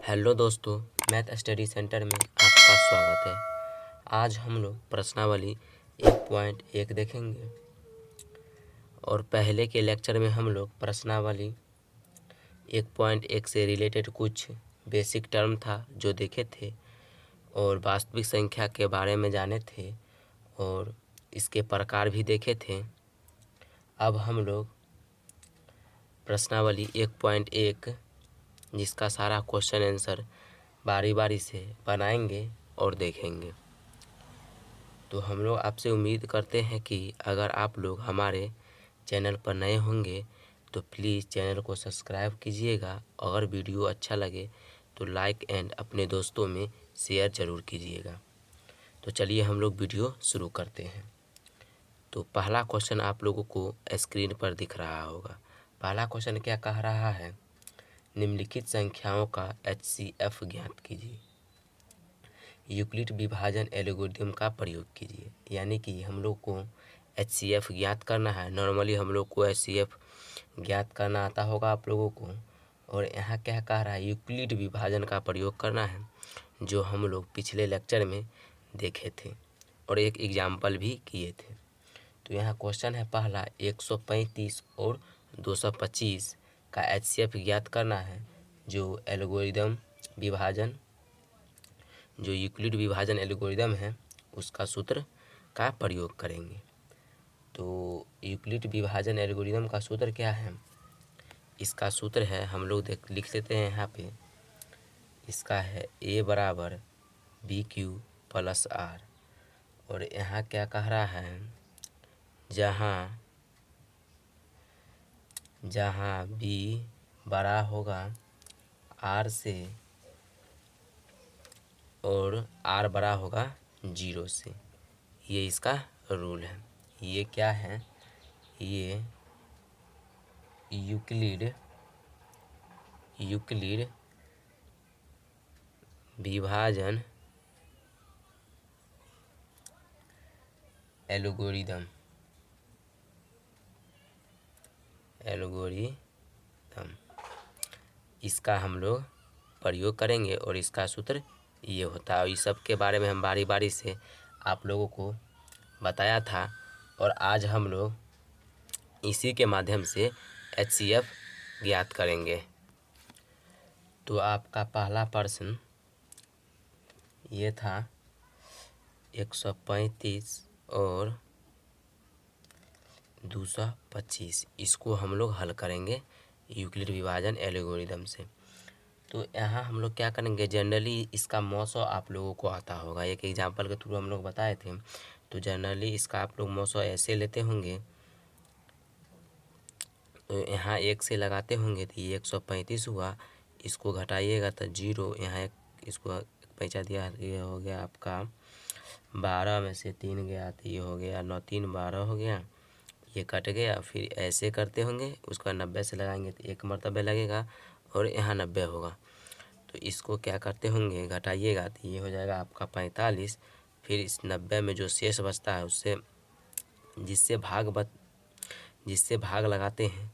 Hello दोस्तों, math study centre में आपका स्वागत है। आज हम लोग प्रश्नावली 1.1 देखेंगे और पहले के लेक्चर में हम लोग प्रश्नावली 1.1 से रिलेटेड कुछ बेसिक टर्म था जो देखे थे और वास्तविक संख्या के बारे में जाने थे और इसके प्रकार भी देखे थे। अब हम लोग प्रश्नावली 1.1 जिसका सारा क्वेश्चन आंसर बारी बारी से बनाएंगे और देखेंगे। तो हम लोग आपसे उम्मीद करते हैं कि अगर आप लोग हमारे चैनल पर नए होंगे तो प्लीज़ चैनल को सब्सक्राइब कीजिएगा। अगर वीडियो अच्छा लगे तो लाइक एंड अपने दोस्तों में शेयर ज़रूर कीजिएगा। तो चलिए हम लोग वीडियो शुरू करते हैं। तो पहला क्वेश्चन आप लोगों को स्क्रीन पर दिख रहा होगा। पहला क्वेश्चन क्या कह रहा है? निम्नलिखित संख्याओं का HCF ज्ञात कीजिए। यूक्लिड विभाजन एल्गोरिथम का प्रयोग कीजिए। यानी कि हम लोग को HCF ज्ञात करना है। नॉर्मली हम लोग को HCF ज्ञात करना आता होगा आप लोगों को। और यहाँ क्या कह रहा है? यूक्लिड विभाजन का प्रयोग करना है, जो हम लोग पिछले लेक्चर में देखे थे और एक एग्जाम्पल भी किए थे। तो यहाँ क्वेश्चन है पहला, 135 और 225 का HCF ज्ञात करना है। जो एल्गोरिदम विभाजन, जो यूक्लिड विभाजन एल्गोरिदम है, उसका सूत्र का प्रयोग करेंगे। तो यूक्लिड विभाजन एल्गोरिदम का सूत्र क्या है? इसका सूत्र है, हम लोग लिख लेते हैं यहाँ पे। इसका है A बराबर BQ प्लस R। और यहाँ क्या कह रहा है? जहाँ B बड़ा होगा R से और R बड़ा होगा 0 से। ये इसका रूल है। ये क्या है? ये यूक्लिड विभाजन एल्गोरिदम इसका हम लोग प्रयोग करेंगे और इसका सूत्र ये होता है। और इस सब के बारे में हम बारी बारी से आप लोगों को बताया था और आज हम लोग इसी के माध्यम से HCF ज्ञात करेंगे। तो आपका पहला प्रश्न ये था 135 और 225। इसको हम लोग हल करेंगे यूक्लिड विभाजन एल्गोरिदम से। तो यहाँ हम लोग क्या करेंगे? जनरली इसका मौसो आप लोगों को आता होगा, एक एग्जांपल के थ्रू हम लोग बताए थे। तो जनरली इसका आप लोग मौसो ऐसे लेते होंगे, तो यहाँ 1 से लगाते होंगे तो ये 135 हुआ। इसको घटाइएगा तो 0, यहाँ इसको पैसा दिया, ये हो गया आपका 12 में से 3 गया तो ये हो गया 9 3 12 हो गया। ये कट गया। फिर ऐसे करते होंगे, उसका 90 से लगाएंगे तो 1 मरतबे लगेगा और यहाँ 90 होगा। तो इसको क्या करते होंगे? घटाइएगा तो ये हो जाएगा आपका 45। फिर इस 90 में जो शेष बचता है उससे जिससे भाग लगाते हैं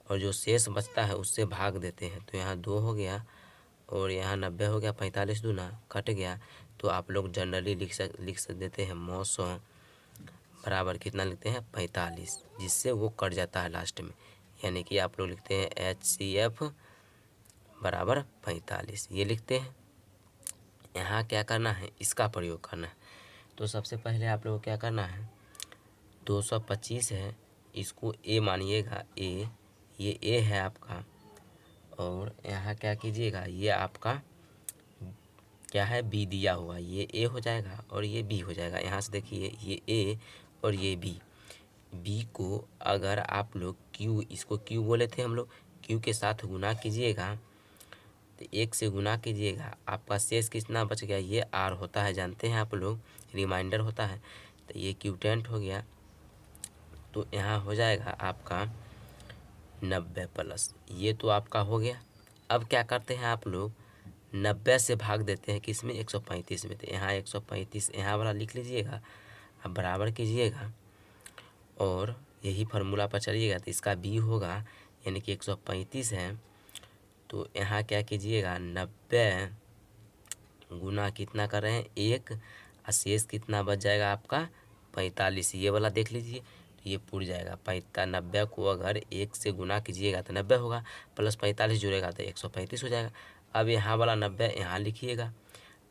और जो शेष बचता है उससे भाग देते हैं। तो यहाँ 2 हो गया और यहाँ 90 हो गया। 45 दूना कट गया। तो आप लोग जनरली लिख देते हैं मौसो बराबर कितना लिखते हैं? 45, जिससे वो कट जाता है लास्ट में। यानी कि आप लोग लिखते हैं HCF बराबर 45, ये लिखते हैं। यहाँ क्या करना है? इसका प्रयोग करना है। तो सबसे पहले आप लोगों को क्या करना है? 225 है, इसको A मानिएगा। ये A है आपका। और यहाँ क्या कीजिएगा? ये आपका क्या है? B दिया हुआ। ये A हो जाएगा और ये B हो जाएगा। यहाँ से देखिए, ये A और ये B को अगर आप लोग Q, इसको Q बोले थे हम लोग, Q के साथ गुना कीजिएगा तो 1 से गुना कीजिएगा। आपका शेष कितना बच गया? ये R होता है, जानते हैं आप लोग, रिमाइंडर होता है। तो ये क्यूटेंट हो गया। तो यहाँ हो जाएगा आपका 90 प्लस, ये तो आपका हो गया। अब क्या करते हैं आप लोग? 90 से भाग देते हैं किसमें? 135 में। तो यहाँ 135 यहाँ वाला लिख लीजिएगा। अब बराबर कीजिएगा और यही फार्मूला पर चलिएगा तो इसका B होगा। यानी कि 135 है तो यहाँ क्या कीजिएगा, 90 गुना कितना कर रहे हैं 1, और शेष कितना बच जाएगा आपका 45। ये वाला देख लीजिए, तो ये पूर जाएगा 90 को अगर 1 से गुना कीजिएगा तो 90 होगा, प्लस 45 जुड़ेगा तो 135 हो जाएगा। अब यहाँ वाला 90 यहाँ लिखिएगा।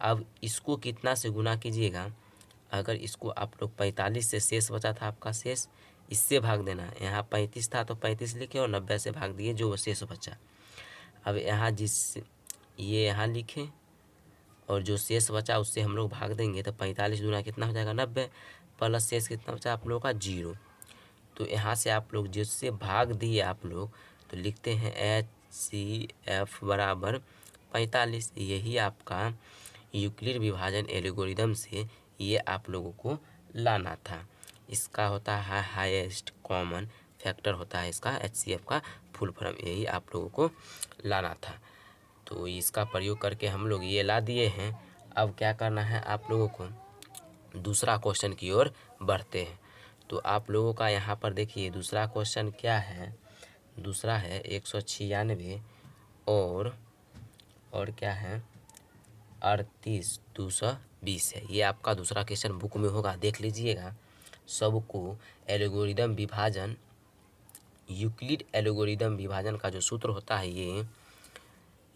अब इसको कितना से गुना कीजिएगा, अगर इसको आप लोग 45 से शेष बचा था आपका, शेष इससे भाग देना है। यहाँ 35 था तो 35 लिखे और 90 से भाग दिए जो शेष बचा। अब यहाँ ये यहाँ लिखें और जो शेष बचा उससे हम लोग भाग देंगे तो 45 दूना कितना हो जाएगा 90, प्लस शेष कितना बचा आप लोगों का 0। तो यहाँ से आप लोग जिससे भाग दिए आप लोग तो लिखते हैं HCF बराबर 45। यही आपका यूक्लिड विभाजन एल्गोरिदम से ये आप लोगों को लाना था। इसका होता है हाईएस्ट कॉमन फैक्टर होता है इसका HCF का फुल फॉर्म, यही आप लोगों को लाना था। तो इसका प्रयोग करके हम लोग ये ला दिए हैं। अब क्या करना है आप लोगों को, दूसरा क्वेश्चन की ओर बढ़ते हैं। तो आप लोगों का यहाँ पर देखिए दूसरा क्वेश्चन क्या है, दूसरा है 196 और क्या है 38220 है। ये आपका दूसरा क्वेश्चन बुक में होगा, देख लीजिएगा। सबको एल्गोरिदम विभाजन, यूक्लिड एल्गोरिदम विभाजन का जो सूत्र होता है, ये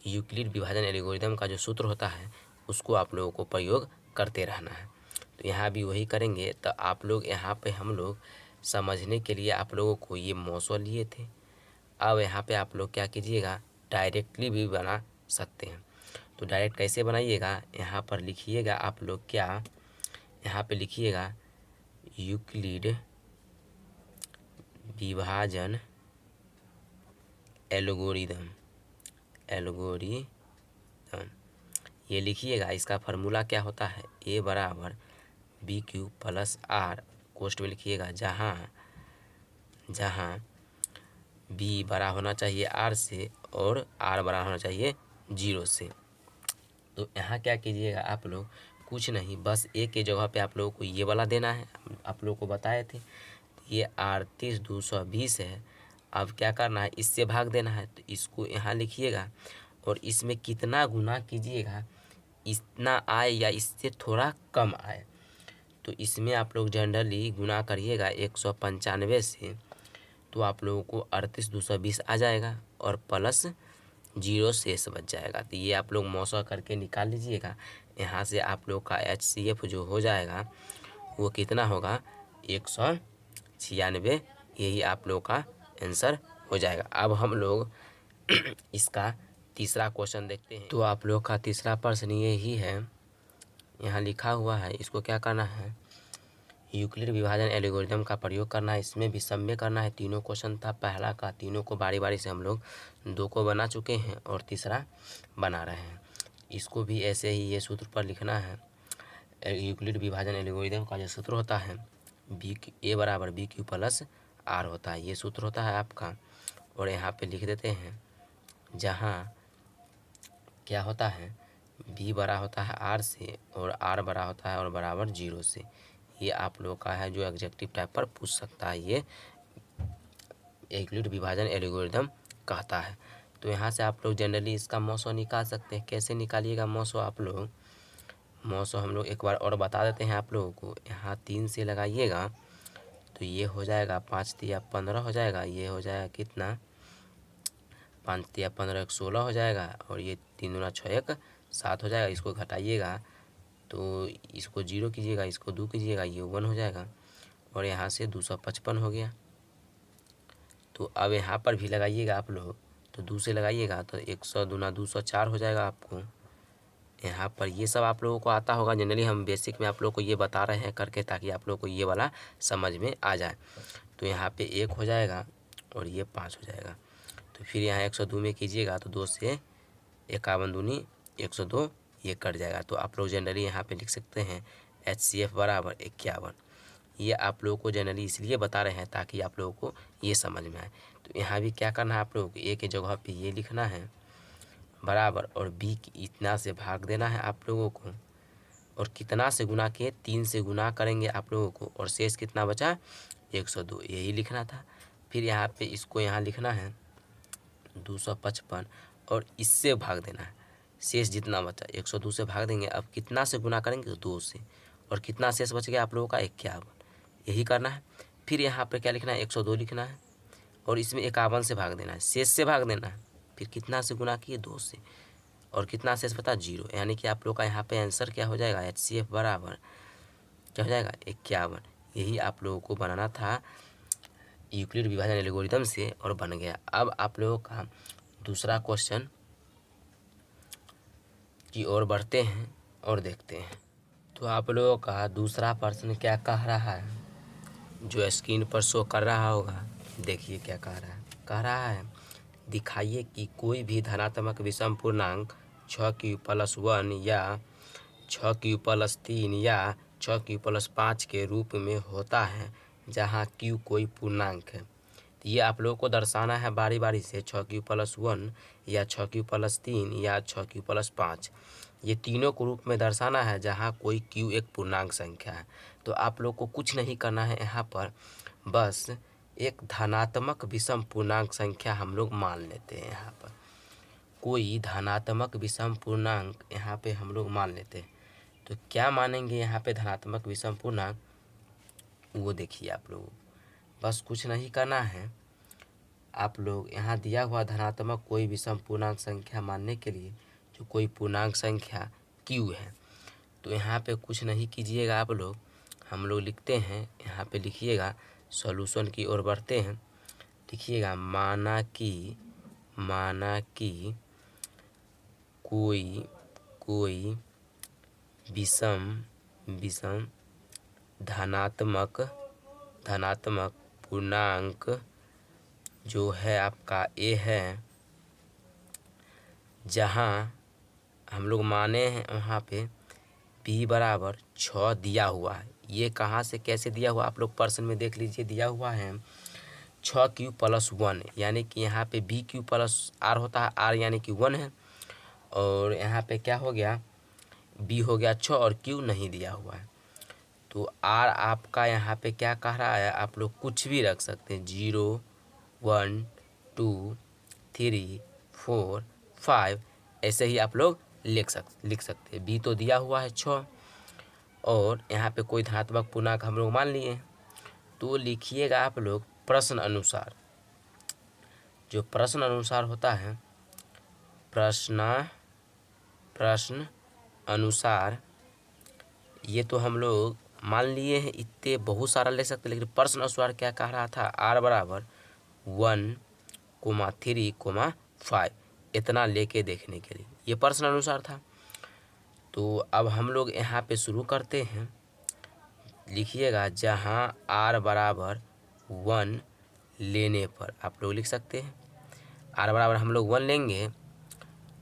यूक्लिड विभाजन एल्गोरिदम का जो सूत्र होता है उसको आप लोगों को प्रयोग करते रहना है। तो यहाँ भी वही करेंगे। तो आप लोग यहाँ पे हम लोग समझने के लिए आप लोगों को ये मौसो लिए थे। अब यहाँ पे आप लोग क्या कीजिएगा, डायरेक्टली भी बना सकते हैं। तो डायरेक्ट कैसे बनाइएगा, यहाँ पर लिखिएगा आप लोग क्या, यहाँ पे लिखिएगा यूक्लिड विभाजन एल्गोरिदम ये लिखिएगा। इसका फार्मूला क्या होता है, A बराबर BQ प्लस R, कोष्ट में लिखिएगा जहाँ B बड़ा होना चाहिए R से और R बड़ा होना चाहिए 0 से। तो यहाँ क्या कीजिएगा आप लोग, कुछ नहीं, बस A के जगह पे आप लोगों को ये वाला देना है, आप लोगों को बताए थे। ये 38220 है। अब क्या करना है, इससे भाग देना है। तो इसको यहाँ लिखिएगा और इसमें कितना गुना कीजिएगा, इतना आए या इससे थोड़ा कम आए। तो इसमें आप लोग जनरली गुना करिएगा 195 से, तो आप लोगों को 38220 आ जाएगा और प्लस 0 शेष बच जाएगा। तो ये आप लोग मौसा करके निकाल लीजिएगा। यहाँ से आप लोग का HCF जो हो जाएगा वो कितना होगा 196। यही आप लोग का आंसर हो जाएगा। अब हम लोग इसका तीसरा क्वेश्चन देखते हैं। तो आप लोग का तीसरा प्रश्न ये ही है, यहाँ लिखा हुआ है। इसको क्या करना है, यूक्लिड विभाजन एल्गोरिदम का प्रयोग करना है। इसमें भी सब में करना है। तीनों क्वेश्चन था पहला का, तीनों को बारी बारी से हम लोग 2 को बना चुके हैं और तीसरा बना रहे हैं। इसको भी ऐसे ही ये सूत्र पर लिखना है। यूक्लिड विभाजन एल्गोरिदम का जो सूत्र होता है A बराबर BQ प्लस R होता है, ये सूत्र होता है आपका। और यहाँ पे लिख देते हैं जहाँ क्या होता है, B बड़ा होता है R से और R बड़ा होता है और बराबर 0 से। ये आप लोग का है जो एग्जेक्टिव टाइप पर पूछ सकता है, ये यूक्लिड विभाजन एल्गोरिदम कहता है। तो यहाँ से आप लोग जनरली इसका मौसो निकाल सकते हैं। कैसे निकालिएगा मौसो, आप लोग मौसो हम लोग एक बार और बता देते हैं आप लोगों को। यहाँ 3 से लगाइएगा तो ये हो जाएगा 5 तिया 15 हो जाएगा। ये हो जाएगा कितना 5 तिया 15 1 16 हो जाएगा और ये 3 दूना 6 1 7 हो जाएगा। इसको घटाइएगा तो इसको 0 कीजिएगा, इसको 2 कीजिएगा, ये 1 हो जाएगा और यहाँ से 255 हो गया। तो अब यहाँ पर भी लगाइएगा आप लोग, तो 2 से लगाइएगा तो 100 दूना 204 हो जाएगा आपको। यहाँ पर ये सब आप लोगों को आता होगा। जनरली हम बेसिक में आप लोगों को ये बता रहे हैं करके, ताकि आप लोगों को ये वाला समझ में आ जाए। तो यहाँ पे 1 हो जाएगा और ये 5 हो जाएगा। तो फिर यहाँ 102 में कीजिएगा तो 2 से 51 दूनी 102, ये कट जाएगा। तो आप लोग जनरली यहाँ पे लिख सकते हैं HCF बराबर 51। ये आप लोगों को जनरली इसलिए बता रहे हैं ताकि आप लोगों को ये समझ में आए। तो यहाँ भी क्या करना है आप लोगों को, A के जगह पे ये लिखना है बराबर और B की इतना से भाग देना है आप लोगों को। और कितना से गुना किए, 3 से गुना करेंगे आप लोगों को और शेष कितना बचा 102, यही लिखना था। फिर यहाँ पे इसको यहाँ लिखना है 255 और इससे भाग देना है। शेष जितना बचा 102 से भाग देंगे। अब कितना से गुना करेंगे? 2 से। और कितना शेष बच गया आप लोगों का? 51। यही करना है। फिर यहाँ पे क्या लिखना है? 102 लिखना है और इसमें 51 से भाग देना है, शेष से भाग देना है। फिर कितना से गुना किए? 2 से। और कितना शेष बता? 0। यानी कि आप लोग का यहाँ पे आंसर क्या हो जाएगा? HCF बराबर क्या हो जाएगा? 51। यही आप लोगों को बनाना था यूक्लिड विभाजन एल्गोरिथम से और बन गया। अब आप लोगों का दूसरा क्वेश्चन की ओर बढ़ते हैं और देखते हैं। तो आप लोगों का दूसरा प्रश्न क्या कह रहा है, जो स्क्रीन पर शो कर रहा होगा, देखिए क्या कह रहा है। कह रहा है दिखाइए कि कोई भी धनात्मक विषम पूर्णांक 6q+1 या 6q+3 या 6q+5 के रूप में होता है जहाँ q कोई पूर्णांक है। तो ये आप लोगों को दर्शाना है बारी बारी से 6q+1 या 6q+3 या 6q+5, ये तीनों को रूप में दर्शाना है जहाँ कोई q एक पूर्णांक संख्या है। तो आप लोग को कुछ नहीं करना है, यहाँ पर बस एक धनात्मक विषम पूर्णांक संख्या हम लोग मान लेते हैं। यहाँ पर कोई धनात्मक विषम पूर्णांक यहाँ पे हम लोग मान लेते हैं। तो क्या मानेंगे यहाँ पे धनात्मक विषम पूर्णांक, वो देखिए आप लोग, बस कुछ नहीं करना है। आप लोग यहाँ दिया हुआ धनात्मक कोई विषम पूर्णांक संख्या मानने के लिए जो कोई पूर्णांक संख्या q है, तो यहाँ पे कुछ नहीं कीजिएगा आप लोग। हम लोग लिखते हैं, यहाँ पे लिखिएगा, सॉल्यूशन की ओर बढ़ते हैं। लिखिएगा माना कि कोई विषम धनात्मक पूर्णांक जो है आपका a है, जहाँ हम लोग माने हैं वहाँ पे b बराबर 6 दिया हुआ है। ये कहाँ से कैसे दिया हुआ आप लोग प्रश्न में देख लीजिए, दिया हुआ है 6q+1, यानी कि यहाँ पे bq+r होता है, r यानी कि 1 है, और यहाँ पे क्या हो गया? b हो गया 6 और q नहीं दिया हुआ है। तो r आपका यहाँ पे क्या कह रहा है? आप लोग कुछ भी रख सकते हैं, 0 1 2 3 4 5, ऐसे ही आप लोग लिख सकते हैं। b तो दिया हुआ है 6 और यहाँ पे कोई धनात्मक पूर्णांक हम लोग मान लिए। तो लिखिएगा आप लोग प्रश्न अनुसार, जो प्रश्न अनुसार होता है, प्रश्न अनुसार, ये तो हम लोग मान लिए हैं। इतने बहुत सारा ले सकते, लेकिन प्रश्न अनुसार क्या कह रहा था? r बराबर 1, 3, 5, इतना लेके देखने के लिए, ये प्रश्न अनुसार था। तो अब हम लोग यहाँ पे शुरू करते हैं। लिखिएगा जहाँ r बराबर 1 लेने पर, आप लोग लिख सकते हैं r बराबर हम लोग 1 लेंगे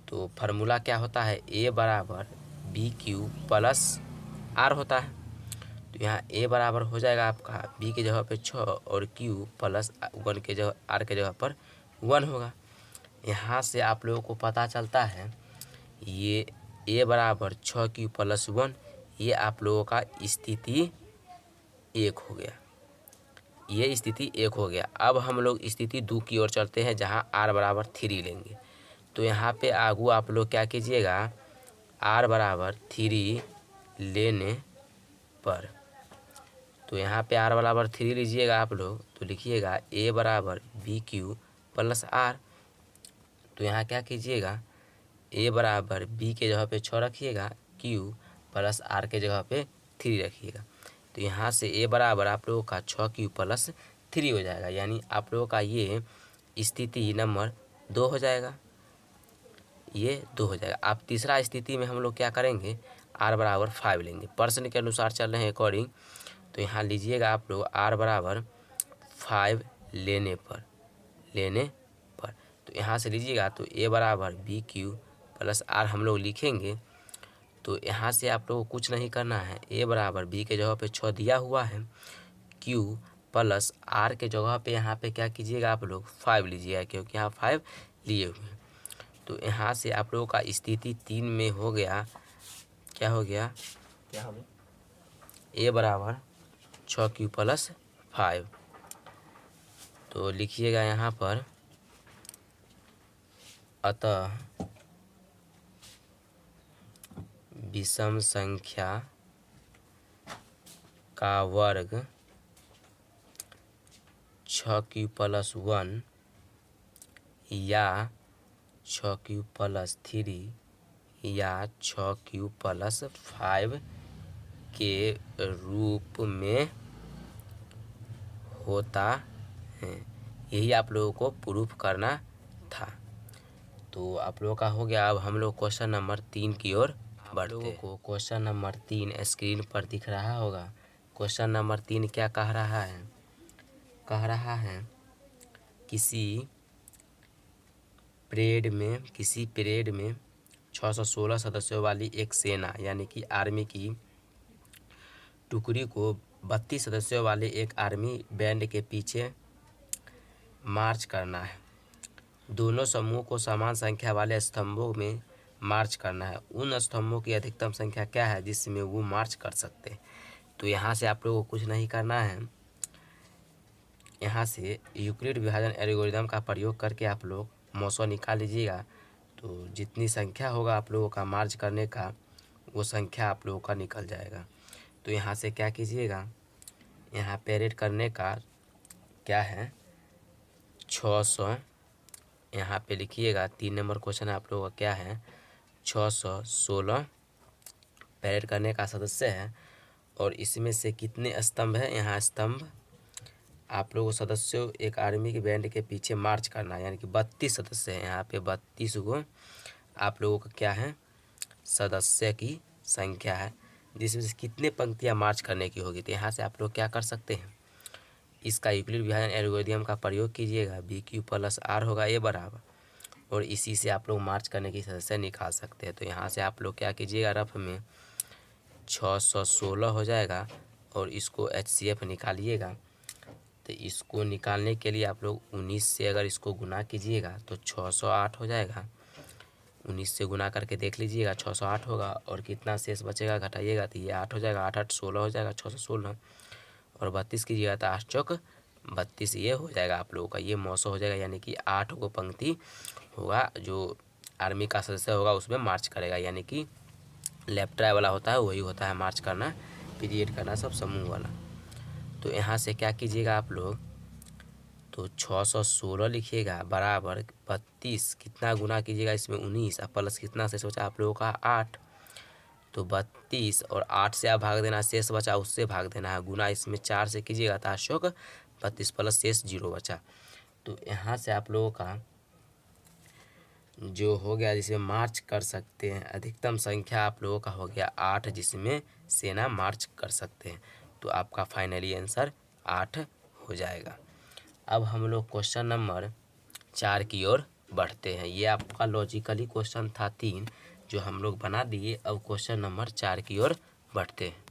तो फार्मूला क्या होता है? a बराबर bq+r होता है। तो यहाँ a बराबर हो जाएगा आपका b के जगह पे 6 और q+1 के जगह r के जगह पर 1 होगा। यहाँ से आप लोगों को पता चलता है ये a बराबर 6q+1, ये आप लोगों का स्थिति 1 हो गया, ये स्थिति 1 हो गया। अब हम लोग स्थिति 2 की ओर चलते हैं, जहाँ r बराबर 3 लेंगे। तो यहाँ पे आगू आप लोग क्या कीजिएगा? r बराबर 3 लेने पर, तो यहाँ पे r बराबर 3 लीजिएगा आप लोग, तो लिखिएगा a बराबर bq+r। तो यहाँ क्या कीजिएगा? a बराबर b के जगह पे 6 रखिएगा, q+r के जगह पे 3 रखिएगा। तो यहाँ से a बराबर आप लोगों का 6q+3 हो जाएगा, यानी आप लोगों का ये स्थिति नंबर 2 हो जाएगा, ये 2 हो जाएगा। अब तीसरा स्थिति में हम लोग क्या करेंगे? r बराबर 5 लेंगे, प्रश्न के अनुसार चल रहे हैं अकॉर्डिंग। तो यहाँ लीजिएगा आप लोग r बराबर 5 लेने पर, तो यहाँ से लीजिएगा, तो a बराबर bq+r हम लोग लिखेंगे। तो यहाँ से आप लोगों को कुछ नहीं करना है, a बराबर b के जगह पे 6 दिया हुआ है, q+r के जगह पे यहाँ पे क्या कीजिएगा आप लोग? 5 लीजिएगा, क्योंकि यहाँ 5 लिए हुए हैं। तो यहाँ से आप लोगों का स्थिति 3 में हो गया, क्या हो गया? a बराबर 6q+5। तो लिखिएगा यहाँ पर अतः विषम संख्या का वर्ग 6q+1 या 6q+3 या 6q+5 के रूप में होता है। यही आप लोगों को प्रूफ करना था। तो आप लोगों का हो गया। अब हम लोग क्वेश्चन नंबर 3 की ओर बढ़ते हैं। को क्वेश्चन नंबर 3 स्क्रीन पर दिख रहा होगा। क्वेश्चन नंबर 3 क्या कह रहा है? कह रहा है किसी परेड में 616 सदस्यों वाली एक सेना यानी कि आर्मी की टुकड़ी को 32 सदस्यों वाले एक आर्मी बैंड के पीछे मार्च करना है। दोनों समूह को समान संख्या वाले स्तंभों में मार्च करना है। उन स्तंभों की अधिकतम संख्या क्या है जिसमें वो मार्च कर सकते हैं? तो यहाँ से आप लोगों को कुछ नहीं करना है। यहाँ से यूक्लिड विभाजन एल्गोरिदम का प्रयोग करके आप लोग मौसो निकाल लीजिएगा। तो जितनी संख्या होगा आप लोगों का मार्च करने का, वो संख्या आप लोगों का निकल जाएगा। तो यहाँ से क्या कीजिएगा, यहाँ परेड करने का क्या है 600, यहाँ पे लिखिएगा 3 नंबर क्वेश्चन आप लोगों का क्या है 616 परेड करने का सदस्य है। और इसमें से कितने स्तंभ है? यहाँ स्तंभ आप लोगों सदस्यों एक आर्मी के बैंड के पीछे मार्च करना है, यानी कि 32 सदस्य हैं। यहाँ पे 32 को आप लोगों का क्या है सदस्य की संख्या है, जिसमें से कितने पंक्तियाँ मार्च करने की होगी। तो यहाँ से आप लोग क्या कर सकते हैं, इसका यूक्लिड विभाजन एल्गोरिदम का प्रयोग कीजिएगा। BQ+R होगा A बराबर, और इसी से आप लोग मार्च करने की सदस्य निकाल सकते हैं। तो यहाँ से आप लोग क्या कीजिएगा, रफ में 616 हो जाएगा और इसको HCF निकालिएगा। तो इसको निकालने के लिए आप लोग 19 से अगर इसको गुना कीजिएगा तो 608 हो जाएगा। 19 से गुना करके देख लीजिएगा 608 होगा, और कितना शेष बचेगा घटाइएगा तो ये 8 हो जाएगा। 8 8 16 हो जाएगा, 616 और 32 कीजिएगा तो 8 चौक 32 ये हो जाएगा आप लोगों का। ये मौसो हो जाएगा, यानी कि 8 को पंक्ति होगा जो आर्मी का सदस्य होगा उसमें मार्च करेगा, यानी कि लेफ्ट ट्राई वाला होता है वही होता है मार्च करना, पीरियड करना सब समूह वाला। तो यहाँ से क्या कीजिएगा आप लोग, तो 616 लिखिएगा बराबर 32, कितना गुना कीजिएगा इसमें 19 और प्लस कितना शेष बचा आप लोगों का 8। तो 32 और 8 से आप भाग देना, शेष बचा उससे भाग देना है, गुना इसमें 4 से कीजिएगा तो 8 32 प्लस शेष 0 बचा। तो यहाँ से आप लोगों का जो हो गया जिसमें मार्च कर सकते हैं अधिकतम संख्या आप लोगों का हो गया 8, जिसमें सेना मार्च कर सकते हैं। तो आपका फाइनली आंसर 8 हो जाएगा। अब हम लोग क्वेश्चन नंबर 4 की ओर बढ़ते हैं। ये आपका लॉजिकली क्वेश्चन था 3 जो हम लोग बना दिए। अब क्वेश्चन नंबर 4 की ओर बढ़ते हैं।